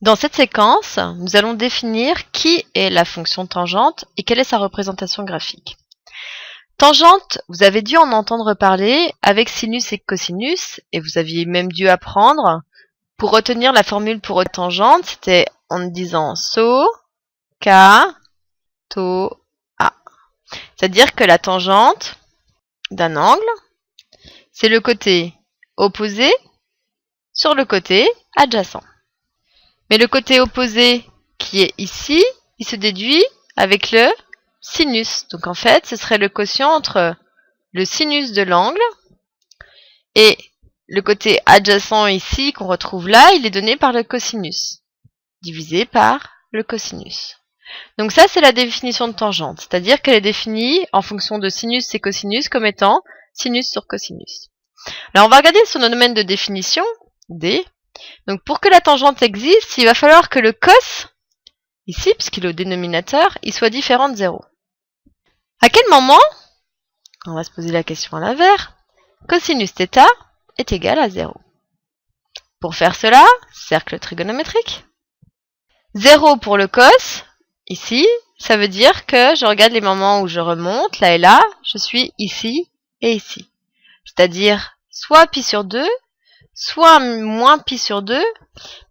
Dans cette séquence, nous allons définir qui est la fonction tangente et quelle est sa représentation graphique. Tangente, vous avez dû en entendre parler avec sinus et cosinus, et vous aviez même dû apprendre, pour retenir la formule pour tangente, c'était en disant SO, K, TO, A. C'est-à-dire que la tangente d'un angle, c'est le côté opposé sur le côté adjacent. Mais le côté opposé qui est ici, il se déduit avec le sinus. Donc en fait, ce serait le quotient entre le sinus de l'angle et le côté adjacent ici qu'on retrouve là, il est donné par le cosinus, divisé par le cosinus. Donc ça, c'est la définition de tangente, c'est-à-dire qu'elle est définie en fonction de sinus et cosinus comme étant sinus sur cosinus. Alors on va regarder sur nos domaines de définition, D. Donc pour que la tangente existe, il va falloir que le cos, ici, puisqu'il est au dénominateur, il soit différent de 0. À quel moment, on va se poser la question à l'envers, cosinus θ est égal à 0. Pour faire cela, cercle trigonométrique. 0 pour le cos, ici, ça veut dire que je regarde les moments où je remonte, là et là, je suis ici et ici. C'est-à-dire soit pi sur 2, soit moins pi sur 2,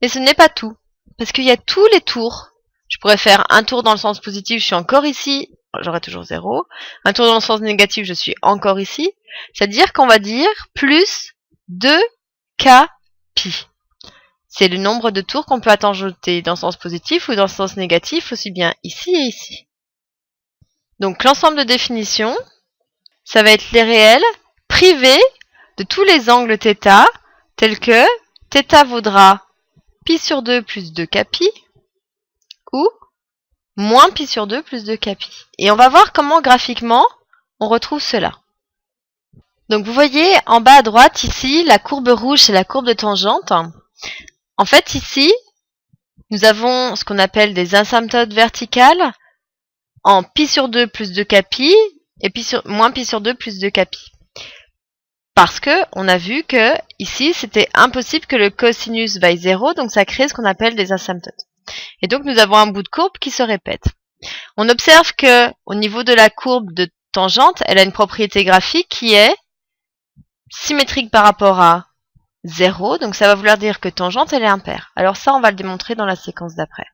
mais ce n'est pas tout, parce qu'il y a tous les tours. Je pourrais faire un tour dans le sens positif, je suis encore ici, j'aurai toujours 0. Un tour dans le sens négatif, je suis encore ici. C'est-à-dire qu'on va dire plus 2k pi. C'est le nombre de tours qu'on peut ajouter dans le sens positif ou dans le sens négatif, aussi bien ici et ici. Donc l'ensemble de définitions, ça va être les réels privés de tous les angles θ, tels que θ vaudra pi sur 2 plus 2k pi, ou moins pi sur 2 plus 2k pi. Et on va voir comment graphiquement on retrouve cela. Donc vous voyez en bas à droite ici, la courbe rouge c'est la courbe de tangente. En fait ici, nous avons ce qu'on appelle des asymptotes verticales en pi sur 2 plus 2k pi et moins pi sur 2 plus 2k pi. Parce que on a vu que ici c'était impossible que le cosinus vaille 0, donc ça crée ce qu'on appelle des asymptotes. Et donc nous avons un bout de courbe qui se répète. On observe que au niveau de la courbe de tangente, elle a une propriété graphique qui est symétrique par rapport à 0, donc ça va vouloir dire que tangente elle est impaire. Alors ça on va le démontrer dans la séquence d'après.